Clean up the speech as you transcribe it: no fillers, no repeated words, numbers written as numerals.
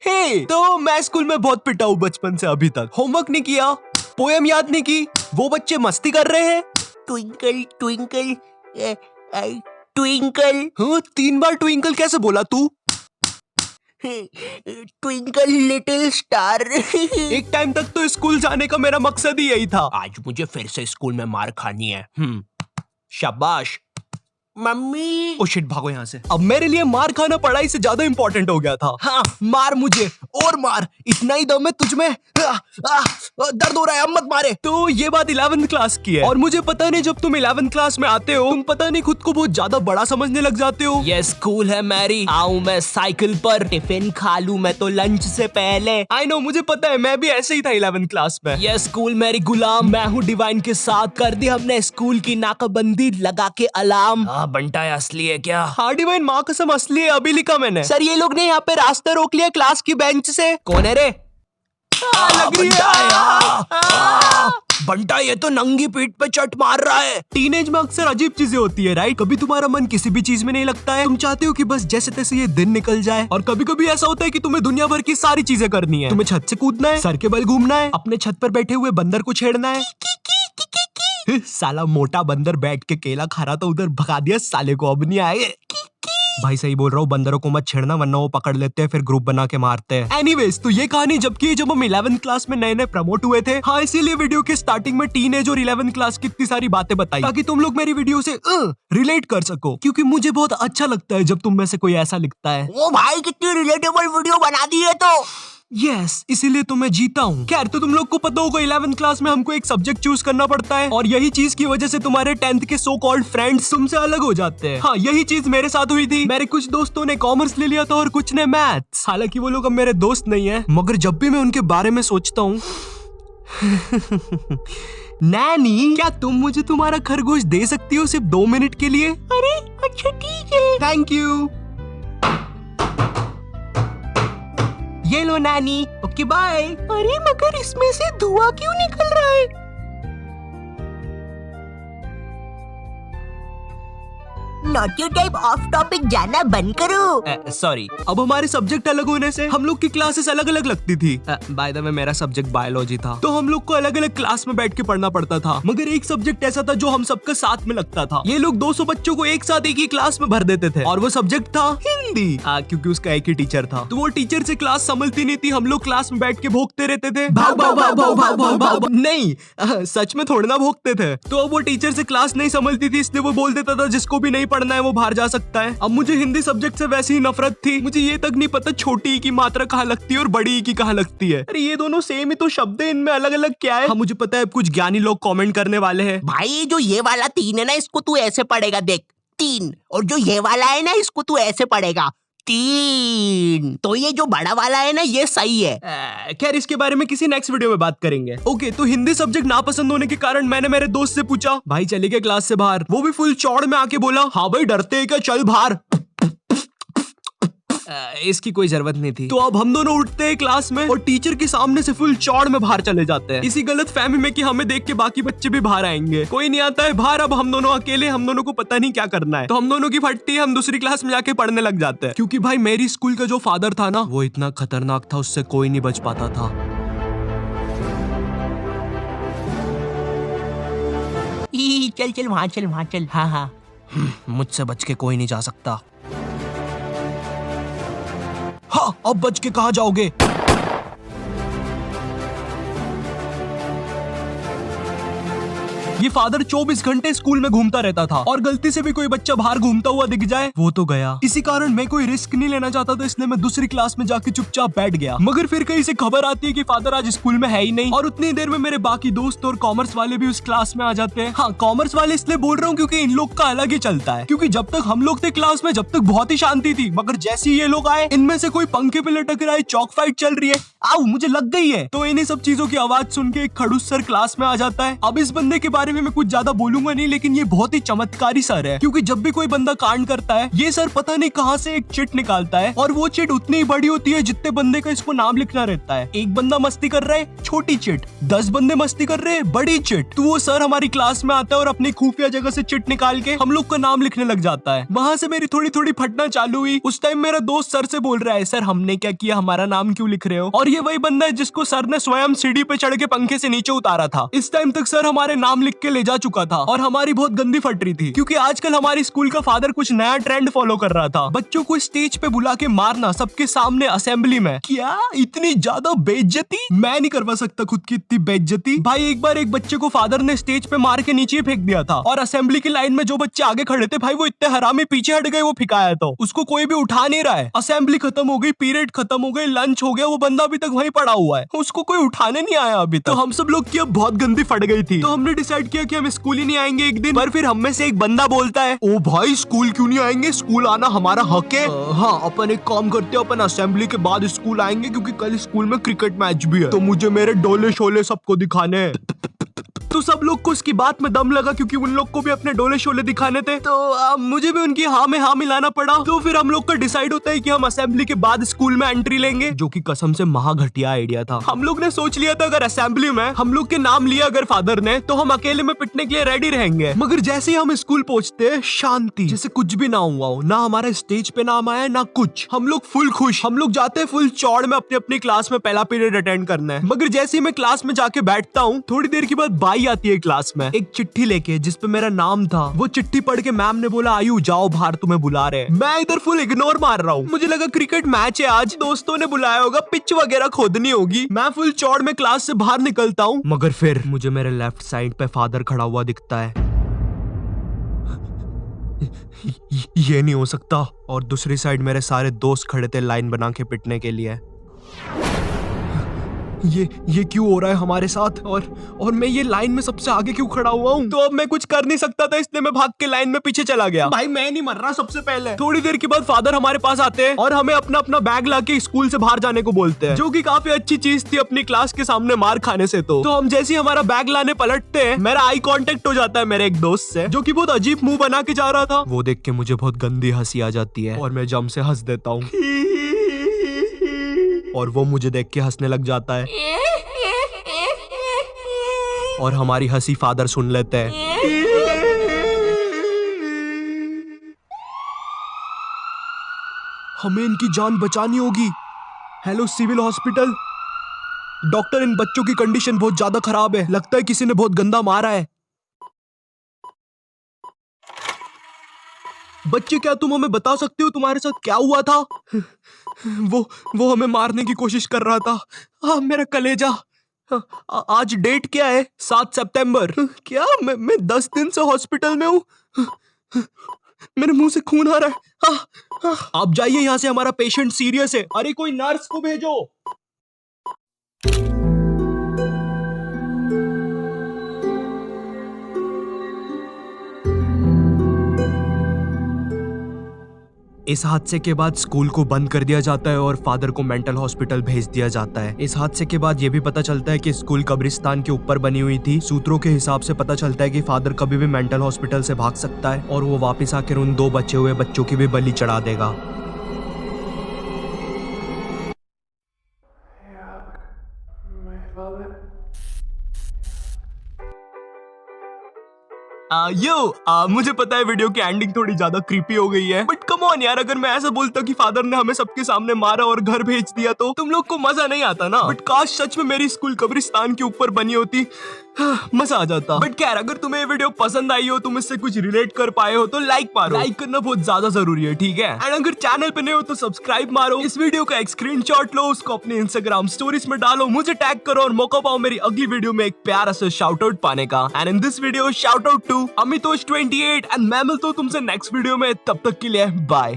तो मैं स्कूल में बहुत पिटा हूँ बचपन से अभी तक। होमवर्क नहीं किया, पोएम याद नहीं की, वो बच्चे मस्ती कर रहे हैं। Twinkle twinkle twinkle. हाँ, 3 बार ट्विंकल कैसे बोला तू? Twinkle little star. एक टाइम तक तो स्कूल जाने का मेरा मकसद ही यही था। आज मुझे फिर से स्कूल में मार खानी है। शाबाश। मम्मी। ओ शिट, भागो यहाँ से। अब मेरे लिए मार खाना पढ़ाई से ज्यादा इंपॉर्टेंट हो गया था। हाँ, मार मुझे और मार, इतना ही दम है तुझ में। दर्द हो रहा है, अब मत मारे। तो ये बात 11th क्लास की है और मुझे पता नहीं जब तुम 11th क्लास में आते हो तुम पता नहीं खुद को बहुत ज्यादा बड़ा समझने लग जाते हो। ये स्कूल है मैरी, आऊं मैं साइकिल पर, टिफिन खा लूं मैं तो लंच से पहले। आई नो, मुझे पता है, मैं भी ऐसे ही था 11th क्लास में। ये स्कूल मेरी गुलाम, मैं हूँ डिवाइन के साथ, कर दी हमने स्कूल की नाकाबंदी लगा के अलार्म। बंटा असली है क्या? हाँ डिवाइन, माँ कसम असली है, अभी लिखा मैंने। सर ये लोग ने यहाँ पे रास्ता रोक लिया क्लास की बेंच से। कौन है रे? लग रही है। बंटा ये तो नंगी पीठ पे चट मार रहा है। टीनेज में अक्सर अजीब चीजें होती है, राइट? कभी तुम्हारा मन किसी भी चीज में नहीं लगता है, तुम चाहते हो कि बस जैसे तैसे ये दिन निकल जाए। और कभी कभी ऐसा होता है कि तुम्हें दुनिया भर की सारी चीजें करनी है। तुम्हें छत से कूदना है, सर के बल घूमना है, अपने छत पर बैठे हुए बंदर को छेड़ना है। साला मोटा बंदर बैठ के केला खा रहा था, उधर भगा दिया साले को, अब नहीं आए। भाई सही बोल रहा हूँ, बंदरों को मत छेड़ना वरना वो पकड़ लेते हैं, फिर ग्रुप बना के मारते हैं। एनीवेज, तो ये कहानी जब हम 11th क्लास में नए नए प्रमोट हुए थे। हाँ, इसीलिए वीडियो के स्टार्टिंग में टीनेज और 11th क्लास की इतनी सारी बातें बताई ताकि तुम लोग मेरी वीडियो से रिलेट कर सको, क्योंकि मुझे बहुत अच्छा लगता है जब तुम में से कोई ऐसा लिखता है। ओ भाई, कितनी रिलेटेबल वीडियो बना दी है तो। यस, इसीलिए तो मैं जीता हूँ। खैर, तो तुम लोग को पता होगा 11th क्लास में हमको एक सब्जेक्ट चूज करना पड़ता है और यही चीज की वजह से तुम्हारे 10th के सो कॉल्ड फ्रेंड्स तुमसे अलग हो जाते हैं। हाँ, यही चीज मेरे साथ हुई थी। मेरे कुछ दोस्तों ने कॉमर्स ले लिया था और कुछ ने मैथ्स। हालांकि वो लोग अब मेरे दोस्त नहीं है, मगर जब भी मैं उनके बारे में सोचता हूँ नैनी, क्या तुम मुझे तुम्हारा खरगोश दे सकती हो सिर्फ 2 मिनट के लिए? अरे अच्छा ठीक है। Thank you. ये लो नैनी। Okay bye. अरे मगर इसमें से धुआं क्यों निकल रहा है? नॉटी टाइप ऑफ टॉपिक जाना बंद करो। सॉरी। अब हमारे सब्जेक्ट अलग होने से हम लोग की क्लासेस अलग अलग लगती थी। बाय द वे, मेरा सब्जेक्ट बायोलॉजी था, तो हम लोग को अलग अलग क्लास में बैठ के पढ़ना पड़ता था। मगर एक सब्जेक्ट ऐसा था जो हम सबका साथ में लगता था। ये लोग 200 बच्चों को एक साथ एक ही क्लास में भर देते थे और वो सब्जेक्ट था हिंदी। क्योंकि उसका एक ही टीचर था, तो वो टीचर से क्लास संभलती नहीं थी। हम लोग क्लास में बैठ के भोंकते रहते थे, भाग भाग भाग भाग भाग भाग भाग। नहीं, सच में थोड़ा ना भोंकते थे। तो अब वो टीचर से क्लास नहीं संभलती थी, इसलिए वो बोल देता था जिसको भी नहीं पढ़ना है वो बाहर जा सकता है। अब मुझे हिंदी सब्जेक्ट से वैसी ही नफरत थी, मुझे ये तक नहीं पता छोटी ई की मात्रा कहाँ लगती है और बड़ी ई की कहाँ लगती है। अरे ये दोनों सेम ही तो शब्द है, इनमें अलग अलग क्या है? हाँ मुझे पता है, कुछ ज्ञानी लोग कमेंट करने वाले हैं। भाई जो ये वाला 3 है ना, इसको तू ऐसे पढ़ेगा, देख 3, और जो ये वाला है ना इसको तू ऐसे पढ़ेगा 3। तो ये जो बड़ा वाला है ना ये सही है। खैर इसके बारे में किसी नेक्स्ट वीडियो में बात करेंगे। ओके, तो हिंदी सब्जेक्ट नापसंद होने के कारण मैंने मेरे दोस्त से पूछा, भाई चले गए क्लास से बाहर? वो भी फुल चौड़ में आके बोला, हाँ भाई डरते हैं क्या, चल बाहर। इसकी कोई जरूरत नहीं थी। तो अब हम दोनों उठते हैं क्लास में और टीचर के सामने से फुल चौड़ में बाहर चले जाते हैं, इसी गलत फहमी में कि हमें देख के बाकी बच्चे भी बाहर आएंगे। कोई नहीं आता है बाहर, अब हम दोनों अकेले, हम दोनों को पता नहीं क्या करना है। तो हम दोनों की फटती है, हम दूसरी क्लास में जाके पढ़ने लग जाते हैं, क्योंकि भाई मेरी स्कूल का जो फादर था ना वो इतना खतरनाक था, उससे कोई नहीं बच पाता था। चल चल वहाँ चल, वहाँ चल। हाँ हाँ, मुझसे बच के कोई नहीं जा सकता। हाँ, अब बच के कहाँ जाओगे? ये फादर 24 घंटे स्कूल में घूमता रहता था और गलती से भी कोई बच्चा बाहर घूमता हुआ दिख जाए वो तो गया। इसी कारण मैं कोई रिस्क नहीं लेना चाहता था, इसलिए मैं दूसरी क्लास में जाके चुपचाप बैठ गया। मगर फिर कहीं से खबर आती है कि फादर आज स्कूल में है ही नहीं, और उतनी देर में मेरे बाकी दोस्त और कॉमर्स वाले भी उस क्लास में आ जाते हैं। हाँ, कॉमर्स वाले इसलिए बोल रहा हूँ क्योंकि इन लोग का अलग ही चलता है, क्योंकि जब तक हम लोग थे क्लास में जब तक बहुत ही शांति थी, मगर जैसे ही ये लोग आए इनमें से कोई पंखे पे लटक रहा है, चौक फाइट चल रही है, आओ मुझे लग गई है। तो इन्हीं सब चीजों की आवाज सुन के एक खड़ूस सर क्लास में आ जाता है। अब इस बंदे के बारे में में मैं कुछ ज्यादा बोलूंगा नहीं, लेकिन ये बहुत ही चमत्कारी सर है, क्योंकि जब भी कोई बंदा कांड करता है ये सर पता नहीं कहाँ से एक चिट निकालता है, और वो चिट उतनी ही बड़ी होती है जितने बंदे का इसको नाम लिखना रहता है। एक बंदा मस्ती कर रहा है, छोटी चिट, 10 बंदे मस्ती कर रहे हैं, बड़ी चिट। तो वो सर हमारी क्लास में आता है और अपनी खुफिया जगह से चिट निकाल के हम लोग का नाम लिखने लग जाता है। वहां से मेरी थोड़ी थोड़ी फटना चालू हुई। उस टाइम मेरा दोस्त सर से बोल रहा है, सर हमने क्या किया, हमारा नाम क्यों लिख रहे हो? और ये वही बंदा है जिसको सर ने स्वयं सीढ़ी पे चढ़ के पंखे से नीचे उतारा था। इस टाइम तक सर हमारे नाम लिख के ले जा चुका था और हमारी बहुत गंदी फट रही थी, क्योंकि आजकल हमारी स्कूल का फादर कुछ नया ट्रेंड फॉलो कर रहा था, बच्चों को स्टेज पे बुला के मारना सबके सामने असेंबली में। क्या इतनी ज्यादा बेइज्जती? मैं नहीं करवा सकता खुद की इतनी बेइज्जती। भाई एक बार एक बच्चे को फादर ने स्टेज पे मार के नीचे फेंक दिया था, और असेंबली की लाइन में जो बच्चे आगे खड़े थे भाई वो इतने हरामी पीछे हट गए, वो फिकाया तो उसको कोई भी उठा नहीं रहा है। असेंबली खत्म हो गई, पीरियड खत्म हो गई, लंच हो गया, वो बंदा अभी तक वहीं पड़ा हुआ है, उसको कोई उठाने नहीं आया अभी तक। तो हम सब लोग की अब बहुत गंदी फट गई थी, तो हमने डिसाइड किया कि हम स्कूल ही नहीं आएंगे एक दिन। पर फिर हम में से एक बंदा बोलता है, ओ भाई स्कूल क्यों नहीं आएंगे, स्कूल आना हमारा हक है। हाँ अपन एक काम करते हैं, अपन असेंबली के बाद स्कूल आएंगे, क्योंकि कल स्कूल में क्रिकेट मैच भी है, तो मुझे मेरे डोले शोले सबको दिखाने हैं। तो सब लोग को उसकी बात में दम लगा, क्योंकि उन लोग को भी अपने डोले शोले दिखाने थे, तो मुझे भी उनकी हाँ में हाँ मिलाना पड़ा। तो फिर हम लोग का डिसाइड होता है कि हम असेंबली के बाद स्कूल में एंट्री लेंगे, जो कि कसम से महा घटिया आइडिया था। हम लोग ने सोच लिया था अगर असेंबली में हम लोग के नाम लिया अगर फादर ने, तो हम अकेले में पिटने के लिए रेडी रहेंगे। मगर जैसे ही हम स्कूल पहुंचते, शांति, जैसे कुछ भी ना हुआ हो, ना हमारे स्टेज पे नाम आया ना कुछ। हम लोग फुल खुश, हम लोग जाते हैं फुल चौड़ में अपनी अपनी क्लास में पहला पीरियड अटेंड करना है। मगर जैसे ही मैं क्लास में जाके बैठता हूँ, थोड़ी देर के बाद बाई आती है क्लास में एक चिट्ठी लेके जिसपे मेरा नाम था। वो चिट्ठी पढ़ के मैम ने बोला, आयु जाओ बाहर, तुम्हें बुला रहे हैं। मैं इधर फुल इग्नोर मार रहा हूँ, मुझे लगा क्रिकेट मैच है आज, दोस्तों ने बुलाया होगा, पिच वगैरह खोदनी होगी। मैं फुल चौड़ में क्लास से बाहर निकलता हूँ, मगर फिर मुझे मेरे लेफ्ट साइड पे फादर खड़ा हुआ दिखता है। ये नहीं हो सकता। और दूसरी साइड मेरे सारे दोस्त खड़े थे लाइन बना के पिटने के लिए। ये क्यों हो रहा है हमारे साथ, और मैं ये लाइन में सबसे आगे क्यों खड़ा हुआ हूँ? तो अब मैं कुछ कर नहीं सकता था, इसलिए मैं भाग के लाइन में पीछे चला गया। भाई मैं नहीं मर रहा सबसे पहले। थोड़ी देर के बाद फादर हमारे पास आते हैं और हमें अपना अपना बैग लाके स्कूल से बाहर जाने को बोलते हैं, जो कि काफी अच्छी चीज थी अपनी क्लास के सामने मार खाने से। तो हम जैसे ही हमारा बैग लाने पलटते हैं, मेरा आई कांटेक्ट हो जाता है मेरे एक दोस्त से, जो कि बहुत अजीब मुंह बना के जा रहा था। वो देख के मुझे बहुत गंदी हंसी आ जाती है और मैं जम से हंस देता हूँ, और वो मुझे देख के हंसने लग जाता है, और हमारी हंसी फादर सुन लेते हैं। हमें इनकी जान बचानी होगी। हेलो सिविल हॉस्पिटल, डॉक्टर इन बच्चों की कंडीशन बहुत ज्यादा खराब है, लगता है किसी ने बहुत गंदा मारा है। बच्चे क्या तुम हमें बता सकते हो तुम्हारे साथ क्या हुआ था? वो हमें मारने की कोशिश कर रहा था। मेरा कलेजा। आज डेट क्या है? 7 सितंबर। क्या मैं 10 दिन से हॉस्पिटल में हूँ। मेरे मुंह से खून आ रहा है। आप जाइए यहाँ से, हमारा पेशेंट सीरियस है। अरे कोई नर्स को भेजो। इस हादसे के बाद स्कूल को बंद कर दिया जाता है और फादर को मेंटल हॉस्पिटल भेज दिया जाता है। इस हादसे के बाद ये भी पता चलता है कि स्कूल कब्रिस्तान के ऊपर बनी हुई थी। सूत्रों के हिसाब से पता चलता है कि फादर कभी भी मेंटल हॉस्पिटल से भाग सकता है और वो वापस आकर उन 2 बचे हुए बच्चों की भी बलि चढ़ा देगा। मुझे पता है वीडियो की एंडिंग थोड़ी ज्यादा क्रीपी हो गई है, बट कम ऑन यार, अगर मैं ऐसा बोलता कि फादर ने हमें सबके सामने मारा और घर भेज दिया तो तुम लोग को मजा नहीं आता ना। बट काश सच में मेरी स्कूल कब्रिस्तान के ऊपर बनी होती, मजा आ जाता। बट खैर, अगर तुम्हें ये वीडियो पसंद आई हो, तुम इससे कुछ रिलेट कर पाए हो तो लाइक मारो। लाइक करना बहुत ज्यादा जरूरी है, ठीक है? एंड अगर चैनल पे नए हो तो सब्सक्राइब मारो। इस वीडियो का एक स्क्रीनशॉट लो, उसको अपने इंस्टाग्राम स्टोरीज में डालो, मुझे टैग करो और मौका पाओ मेरी अगली वीडियो में एक प्यारा सा शाउट आउट पाने का। And in this video shout out to Amitosh 28 and मैं मिलता हूँ तुमसे नेक्स्ट वीडियो में। तब तक के लिए बाय।